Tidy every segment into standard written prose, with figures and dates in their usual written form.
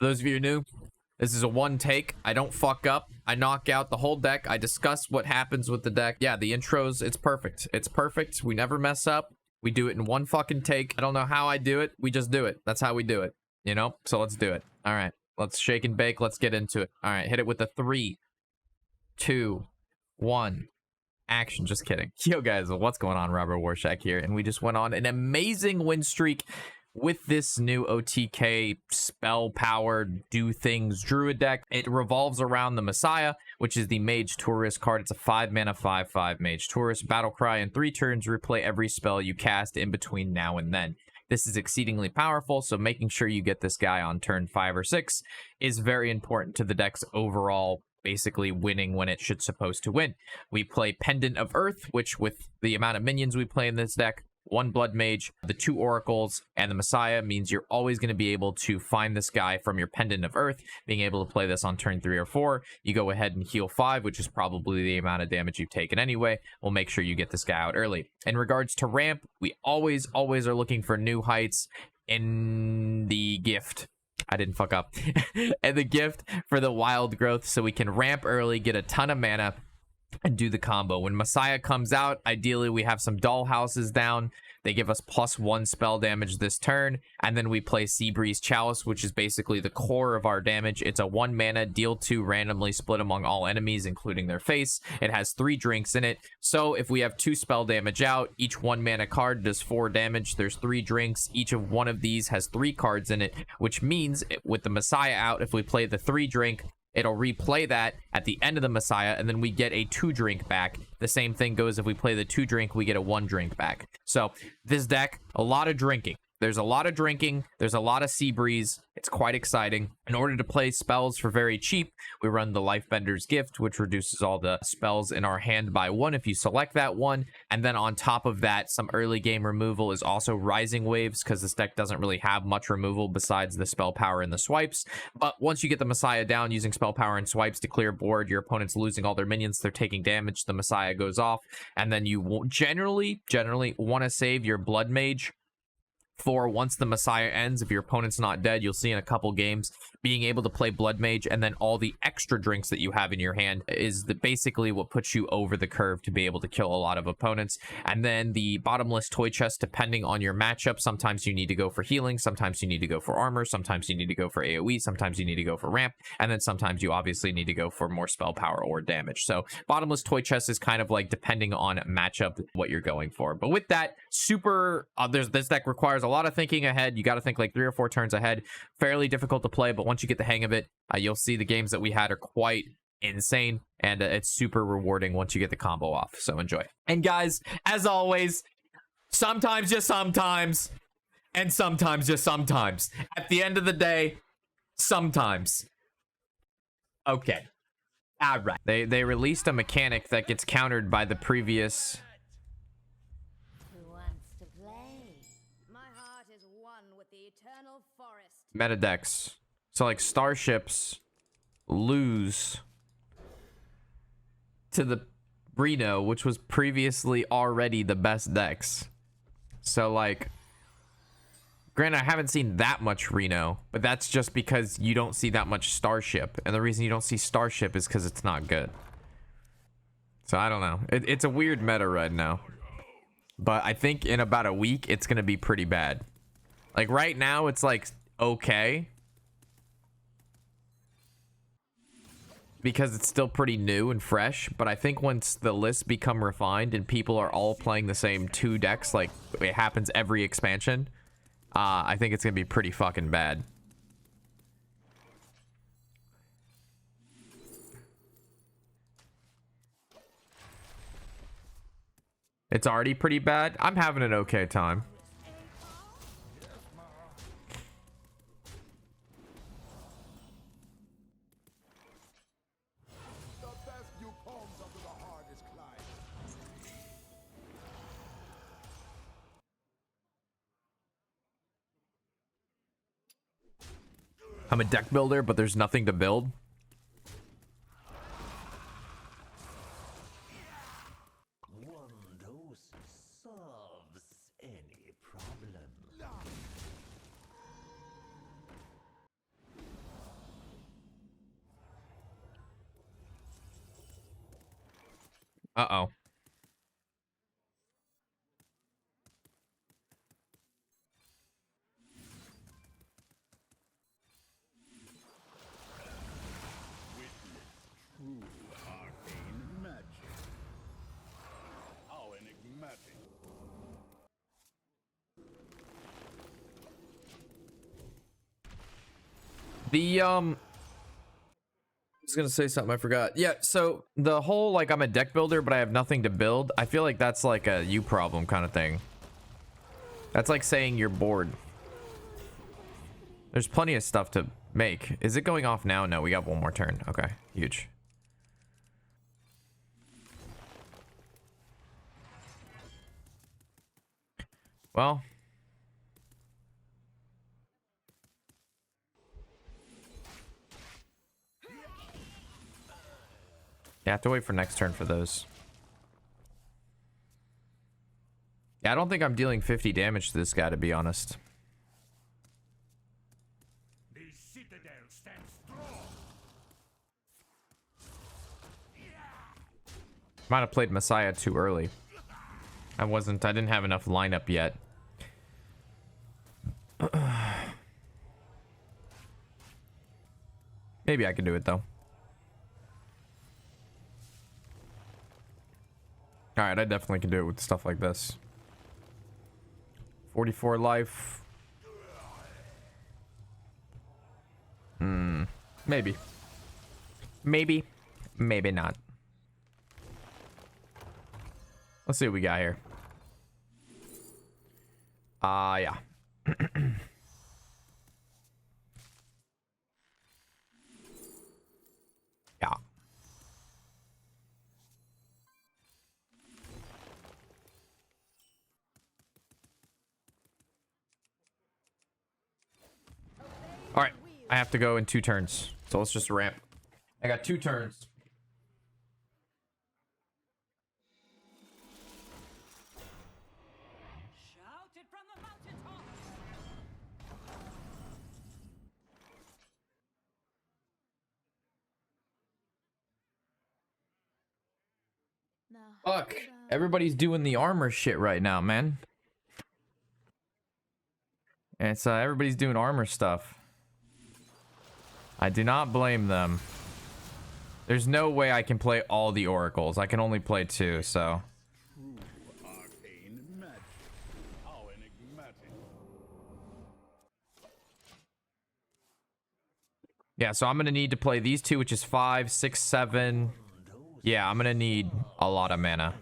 those of you who are new, this is a one take. I don't fuck up. I knock out the whole deck. I discuss what happens with the deck. Yeah, the intros, it's perfect. It's perfect. We never mess up. We do it in one fucking take. I don't know how I do it. We just do it. That's how we do it, you know? So let's do it. All right, let's shake and bake. Let's get into it. All right, hit it with the 3, 2, 1. Action. Just kidding. Yo, guys, what's going on? Robert Warshack here, and we just went on an amazing win streak with this new OTK spell-powered do things Druid deck. It revolves around the Messiah, which is the Mage Tourist card. It's a 5-mana 5/5 Mage Tourist. Battle Cry in 3 turns. Replay every spell you cast in between now and then. This is exceedingly powerful, so making sure you get this guy on turn 5 or 6 is very important to the deck's overall basically winning when it should supposed to win. We play Pendant of Earth, which with the amount of minions we play in this deck, 1 Bloodmage, the 2 Oracles, and the Messiah means you're always going to be able to find this guy from your Pendant of Earth. Being able to play this on turn 3 or 4, you go ahead and heal 5, which is probably the amount of damage you've taken anyway. We'll make sure you get this guy out early. In regards to ramp, we always are looking for new heights in the gift. I didn't fuck up. And the gift for the wild growth, so we can ramp early, get a ton of mana, and do the combo. When Messiah comes out, ideally we have some Dollhouses down. They give us +1 spell damage this turn, and then we play Seabreeze Chalice, which is basically the core of our damage. It's a 1 mana, deal 2 randomly split among all enemies, including their face. It has 3 drinks in it, so if we have 2 spell damage out, each 1 mana card does 4 damage. There's 3 drinks. Each of one of these has 3 cards in it, which means with the Messiah out, if we play the 3 drink, it'll replay that at the end of the Messiah, and then we get a 2 drink back. The same thing goes if we play the 2 drink, we get a 1 drink back. So this deck, a lot of drinking. There's a lot of drinking. There's a lot of Seabreeze. It's quite exciting. In order to play spells for very cheap, we run the Lifebinder's Gift, which reduces all the spells in our hand by 1 if you select that one. And then on top of that, some early game removal is also Rising Waves, because this deck doesn't really have much removal besides the spell power and the swipes. But once you get the Messiah down using spell power and swipes to clear board, your opponent's losing all their minions, they're taking damage, the Messiah goes off, and then you generally want to save your Bloodmage for once the Messiah ends. If your opponent's not dead, you'll see in a couple games being able to play Bloodmage, and then all the extra drinks that you have in your hand is basically what puts you over the curve to be able to kill a lot of opponents. And then the Bottomless Toy Chest, depending on your matchup, sometimes you need to go for healing, sometimes you need to go for armor, sometimes you need to go for AoE, sometimes you need to go for ramp, and then sometimes you obviously need to go for more spell power or damage. So Bottomless Toy Chest is kind of like depending on matchup what you're going for. But with that, this deck requires a lot of thinking ahead. You got to think like 3 or 4 turns ahead. Fairly difficult to play, but once you get the hang of it, you'll see the games that we had are quite insane, and it's super rewarding once you get the combo off. So enjoy. And guys, as always, sometimes just sometimes, and sometimes just sometimes. At the end of the day, sometimes. Okay. All right. They released a mechanic that gets countered by the previous meta decks. So like starships lose to the Reno, which was previously already the best decks. So like, granted, I haven't seen that much Reno, but that's just because you don't see that much starship, and the reason you don't see starship is because it's not good. So I don't know, it's a weird meta right now, but I think in about a week it's gonna be pretty bad. Like right now it's like okay, because it's still pretty new and fresh, but I think once the lists become refined and people are all playing the same 2 decks like it happens every expansion, I think it's gonna be pretty fucking bad. It's already pretty bad. I'm having an okay time. I'm a deck builder, but there's nothing to build. Uh-oh. The I was gonna say something I forgot. Yeah, so the whole like I'm a deck builder but I have nothing to build, I feel like that's like a you problem kind of thing. That's like saying you're bored. There's plenty of stuff to make. Is it going off now? No, we got one more turn. Okay, huge. Well, yeah, I have to wait for next turn for those. Yeah, I don't think I'm dealing 50 damage to this guy, to be honest. The citadel stands strong. Might have played Messiah too early. I didn't have enough lineup yet. Maybe I can do it though. Alright, I definitely can do it with stuff like this. 44 life. Maybe. Maybe. Maybe not. Let's see what we got here. Yeah. Yeah. All right, I have to go in 2 turns, so let's just ramp. I got 2 turns. Shout it from the mountaintop. Fuck, everybody's doing the armor shit right now, man. And it's everybody's doing armor stuff. I do not blame them. There's no way I can play all the oracles. I can only play 2, so. Yeah, so I'm gonna need to play these 2, which is 5, 6, 7. Yeah, I'm gonna need a lot of mana.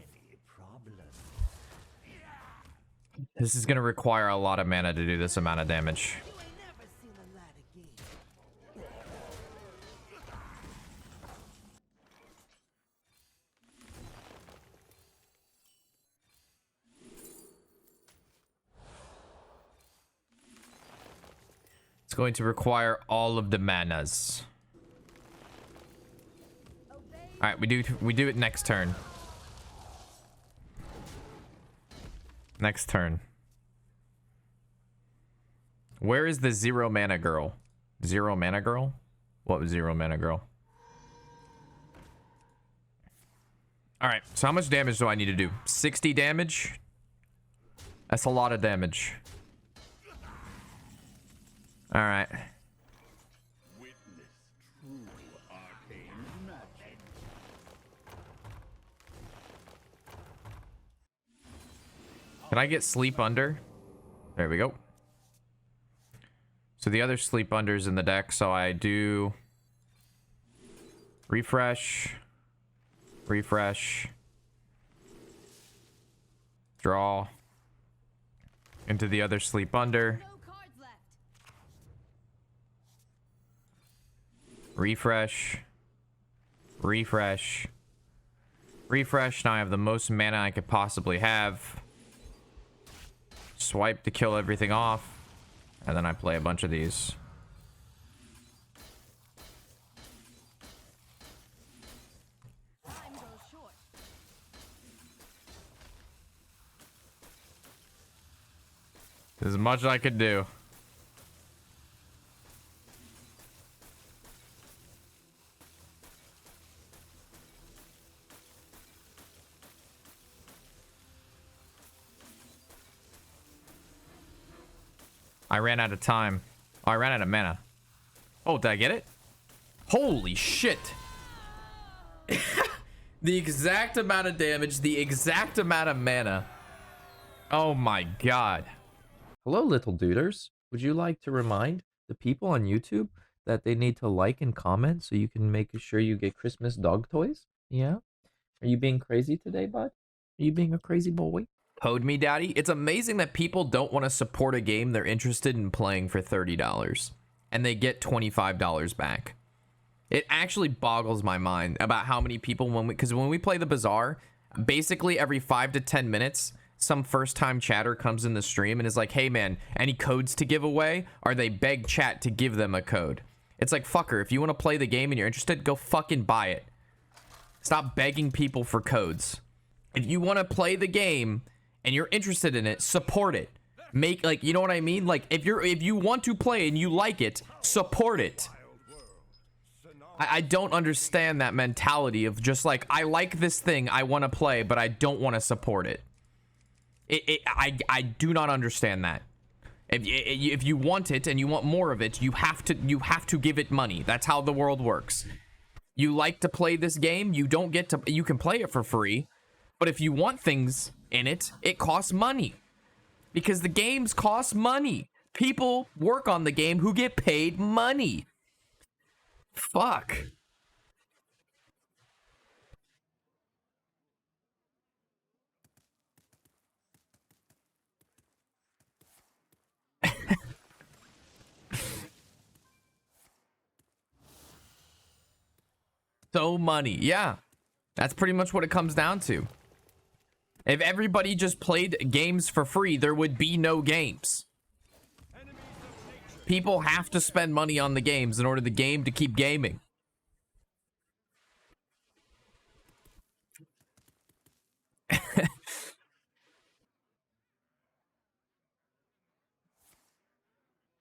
This is gonna require a lot of mana to do this amount of damage. It's going to require all of the manas. All right, we do it next turn. Next turn. Where is the 0 mana girl? 0 mana girl? What was 0 mana girl? All right, so how much damage do I need to do? 60 damage? That's a lot of damage. All right. Can I get sleep under? There we go. So the other sleep under's in the deck, so I do refresh, refresh, draw into the other sleep under, refresh, refresh, refresh. Now I have the most mana I could possibly have. Swipe to kill everything off, and then I play a bunch of these. As much as I could do. I ran out of time. Oh, I ran out of mana. Oh, did I get it? Holy shit. The exact amount of damage, the exact amount of mana. Oh my god. Hello, little duders. Would you like to remind the people on YouTube that they need to like and comment so you can make sure you get Christmas dog toys? Yeah? Are you being crazy today, bud? Are you being a crazy boy? Code me, daddy. It's amazing that people don't want to support a game they're interested in playing for $30 and they get $25 back. It actually boggles my mind about how many people, because when we play the Bazaar, basically every 5 to 10 minutes, some first-time chatter comes in the stream and is like, hey man, any codes to give away? Or they beg chat to give them a code. It's like, fucker, if you want to play the game and you're interested, go fucking buy it. Stop begging people for codes. If you want to play the game and you're interested in it, support it. Make, like, you know what I mean? Like, if you want to play and you like it, support it. I don't understand that mentality of just like, I like this thing, I want to play, but I don't want to support it. I do not understand that. If you want it and you want more of it, you have to give it money. That's how the world works. You like to play this game, you can play it for free, but if you want things in it, it costs money. Because the games cost money. People work on the game who get paid money. Fuck. So money. Yeah. That's pretty much what it comes down to. If everybody just played games for free, there would be no games. People have to spend money on the games in order the game to keep gaming.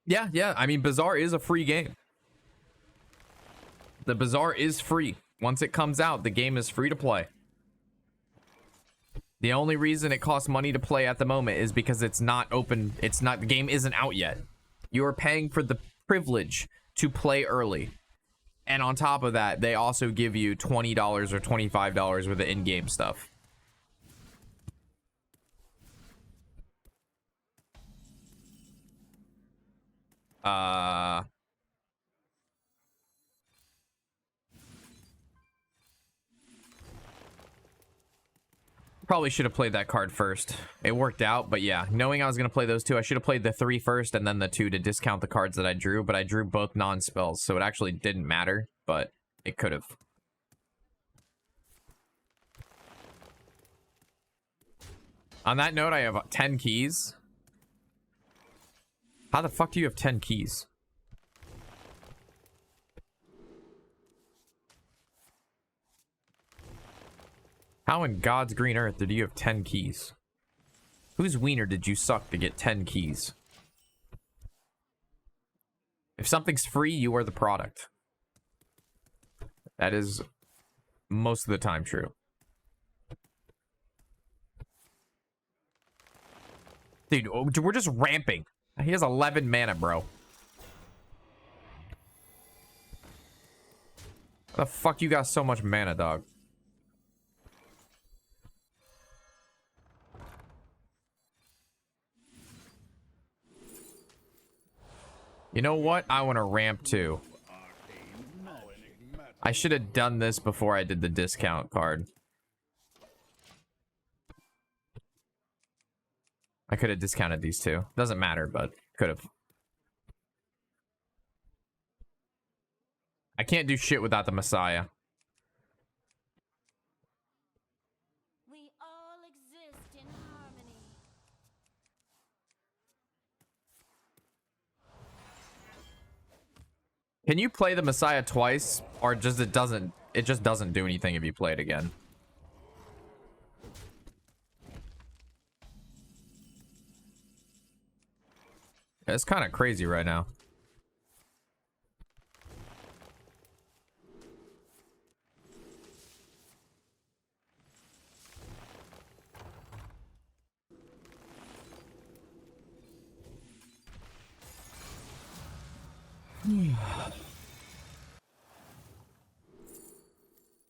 Yeah. I mean, Bazaar is a free game. The Bazaar is free. Once it comes out, the game is free to play. The only reason it costs money to play at the moment is because it's not open. The game isn't out yet. You are paying for the privilege to play early. And on top of that, they also give you $20 or $25 worth of in-game stuff. Probably should have played that card first. It worked out, but yeah, knowing I was going to play those two, I should have played the 3 first and then the 2 to discount the cards that I drew, but I drew both non-spells, so it actually didn't matter, but it could have. On that note, I have 10 keys. How the fuck do you have 10 keys? How in God's green earth did you have 10 keys? Whose wiener did you suck to get 10 keys? If something's free, you are the product. That is most of the time true. Dude, we're just ramping. He has 11 mana, bro. How the fuck you got so much mana, dog? You know what? I want to ramp too. I should have done this before I did the discount card. I could have discounted these two. Doesn't matter, but could have. I can't do shit without the Messiah. We all exist in harmony. Can you play the Messiah twice, or just it just doesn't do anything if you play it again? It's kind of crazy right now.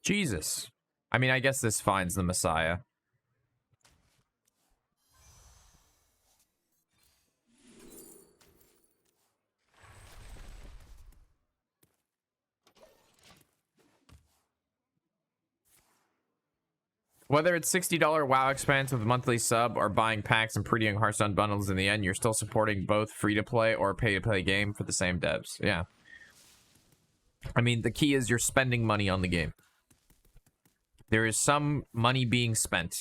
Jesus. I mean, I guess this finds the Messiah. Whether it's $60 WoW expanse with a monthly sub or buying packs and pretty young Hearthstone bundles, in the end, you're still supporting both free-to-play or pay-to-play game for the same devs. Yeah. I mean, the key is you're spending money on the game. There is some money being spent.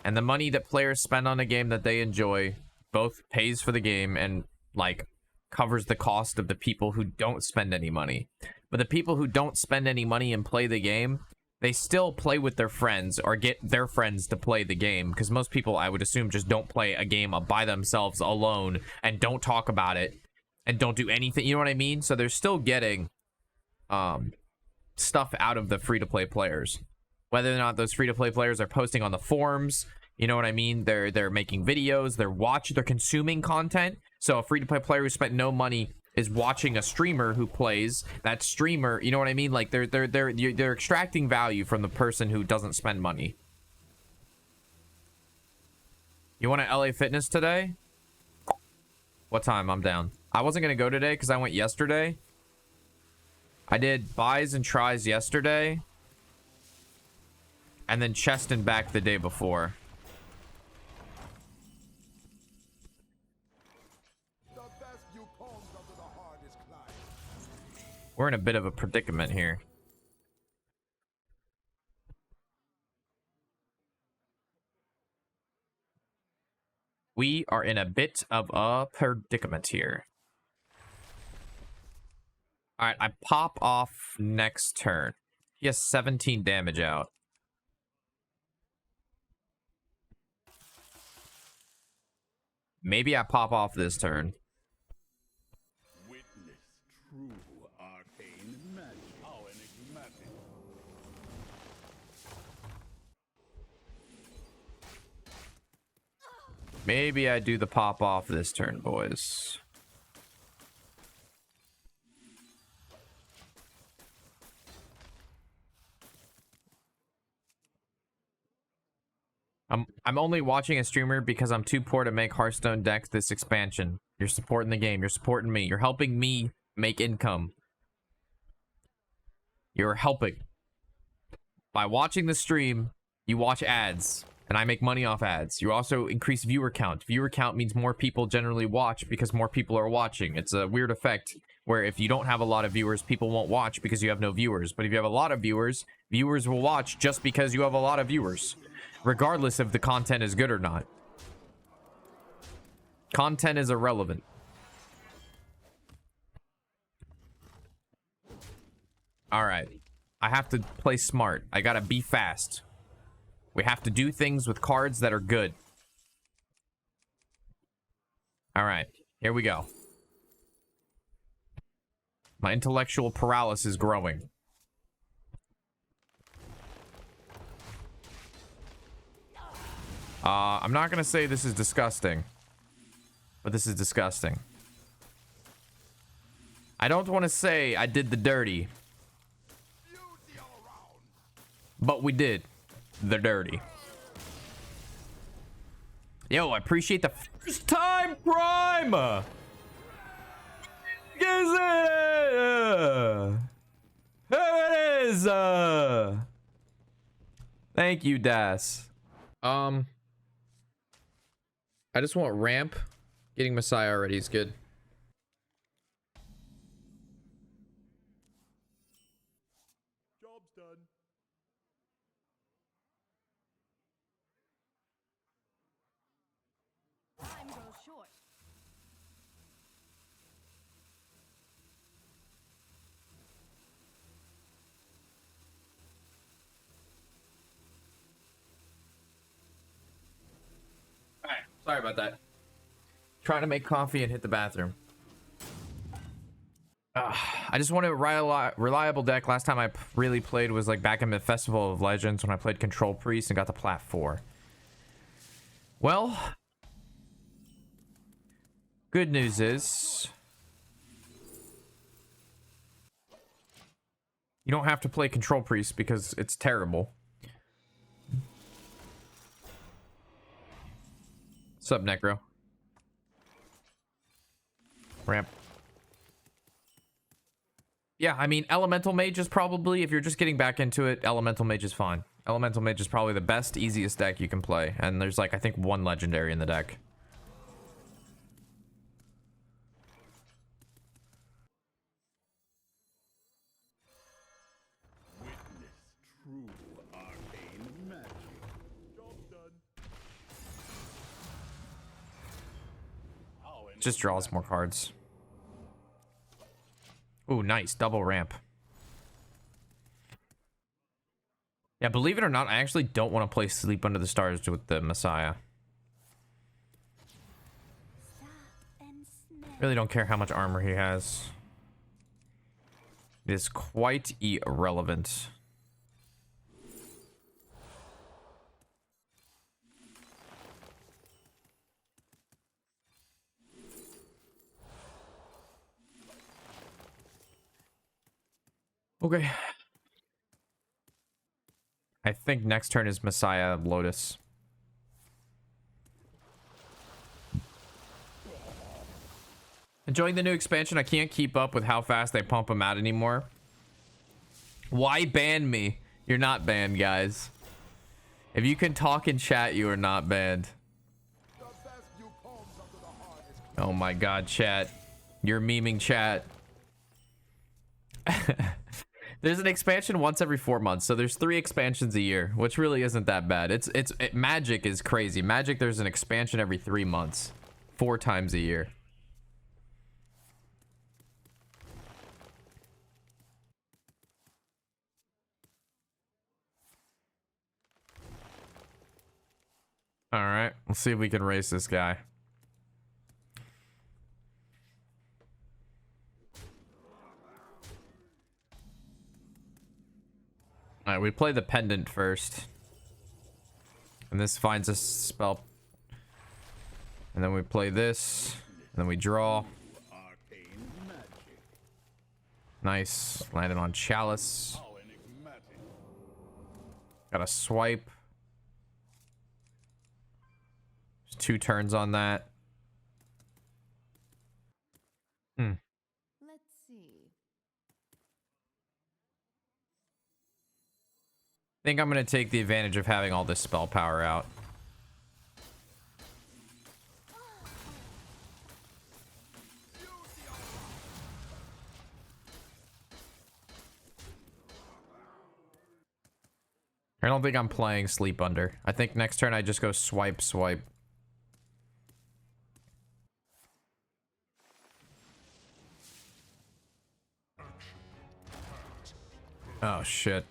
And the money that players spend on a game that they enjoy both pays for the game and, like, covers the cost of the people who don't spend any money. But the people who don't spend any money and play the game, they still play with their friends or get their friends to play the game. Because most people, I would assume, just don't play a game by themselves alone and don't talk about it and don't do anything. You know what I mean? So they're still getting stuff out of the free-to-play players. Whether or not those free-to-play players are posting on the forums, you know what I mean? They're making videos, they're consuming content. So a free-to-play player who spent no money is watching a streamer who plays. That streamer, you know what I mean? Like they're extracting value from the person who doesn't spend money. You want to LA Fitness today? What time? I'm down. I wasn't gonna go today because I went yesterday. I did buys and tries yesterday, and then chest and back the day before. We're in a bit of a predicament here. We are in a bit of a predicament here. All right, I pop off next turn. He has 17 damage out. Maybe I pop off this turn. Witness true arcane magic. How enigmatic. Maybe I do the pop off this turn, boys. I'm only watching a streamer because I'm too poor to make Hearthstone decks this expansion. You're supporting the game. You're supporting me. You're helping me make income. You're helping. By watching the stream, you watch ads, and I make money off ads. You also increase viewer count. Viewer count means more people generally watch because more people are watching. It's a weird effect where if you don't have a lot of viewers, people won't watch because you have no viewers. But if you have a lot of viewers, viewers will watch just because you have a lot of viewers, regardless if the content is good or not. Content is irrelevant. All right. I have to play smart. I gotta be fast. We have to do things with cards that are good. All right. Here we go. My intellectual paralysis is growing. I'm not gonna say this is disgusting, but this is disgusting. I don't want to say I did the dirty, but we did the dirty. Yo, I appreciate the first time prime. Is it? Here it is. Thank you, Das. I just want ramp. Getting Messiah already is good. Job's done. Time goes short. All right, sorry about that. Trying to make coffee and hit the bathroom. I just wanted a reliable deck. Last time I really played was like back in the Festival of Legends when I played Control Priest and got the Plat 4. Well, good news is You don't have to play Control Priest because it's terrible. What's up, Necro? Ramp. Yeah, I mean, Elemental Mage is probably, if you're just getting back into it, Elemental Mage is fine. Elemental Mage is probably the best, easiest deck you can play. And there's like, I think, one legendary in the deck. Witness true arcane magic. Job done. Just draws more cards. Ooh, nice. Double ramp. Yeah, believe it or not, I actually don't want to play Sleep Under the Stars with the Messiah. Really don't care how much armor he has. It is quite irrelevant. Okay. I think next turn is Messiah Lotus. Enjoying the new expansion. I can't keep up with how fast they pump them out anymore. Why ban me? You're not banned, guys. If you can talk in chat, you are not banned. Oh my god, chat. You're memeing chat. There's an expansion once every 4 months, so there's 3 expansions a year, which really isn't that bad. Magic is crazy. Magic, there's an expansion every 3 months, 4 times a year. All right, let's see if we can race this guy. All right, we play the Pendant first. And this finds a spell. And then we play this. And then we draw. Nice. Landed on Chalice. Got a swipe. There's 2 turns on that. Let's see. I think I'm going to take the advantage of having all this spell power out. I don't think I'm playing Sleep Under. I think next turn I just go swipe, swipe. Oh, shit.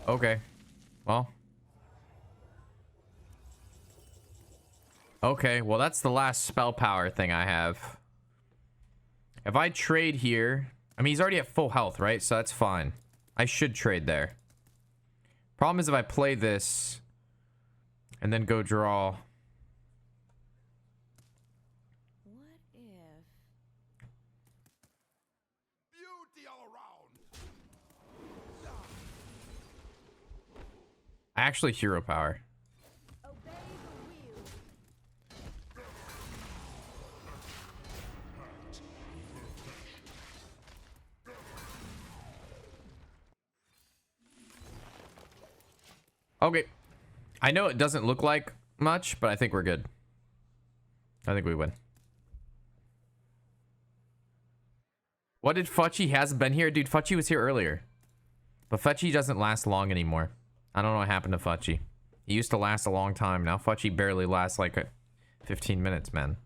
Okay. Well. Okay, well, that's the last spell power thing I have. If I trade here... I mean, he's already at full health, right? So that's fine. I should trade there. Problem is if I play this... and then go draw... What if? Beauty all around. Actually, hero power. Obey the wheel. Okay. I know it doesn't look like much, but I think we're good. I think we win. What did Futchy? He hasn't been here? Dude, Futchy was here earlier. But Futchy doesn't last long anymore. I don't know what happened to Futchy. He used to last a long time. Now Futchy barely lasts like 15 minutes, man.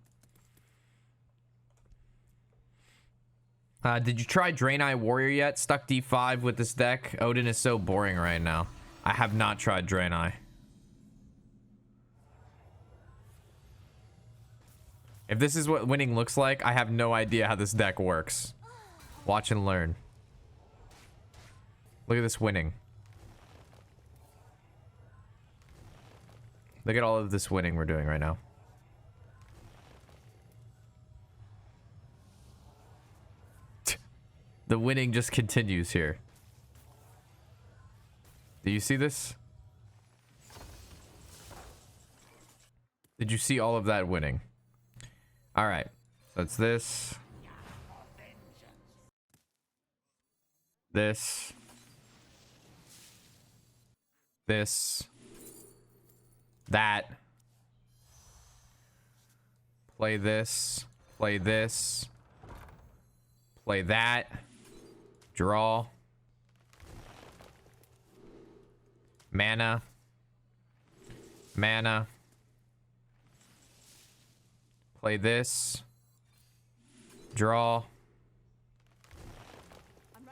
Did you try Draenei Warrior yet? Stuck D5 with this deck. Odin is so boring right now. I have not tried Draenei. If this is what winning looks like, I have no idea how this deck works. Watch and learn. Look at this winning. Look at all of this winning we're doing right now. The winning just continues here. Do you see this? Did you see all of that winning? All right. So it's this. This. This. That. Play this. Play this. Play that. Draw. Mana. Mana. Play this. Draw.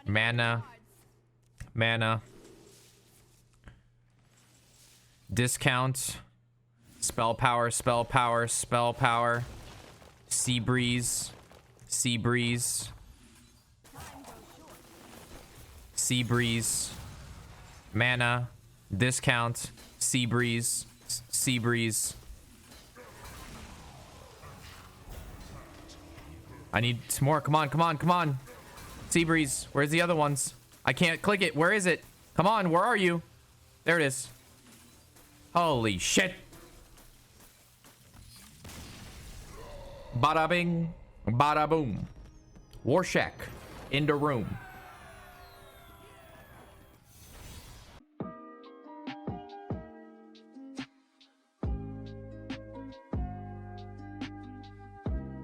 Mana. Mana. Discount. Spell power, spell power, spell power. Seabreeze. Seabreeze. Seabreeze. Mana. Discount. Seabreeze. Seabreeze. I need some more. Come on, come on, come on. Seabreeze. Where's the other ones? I can't click it. Where is it? Come on, where are you? There it is. Holy shit. Bada bing. Bada boom. Warshack. In the room.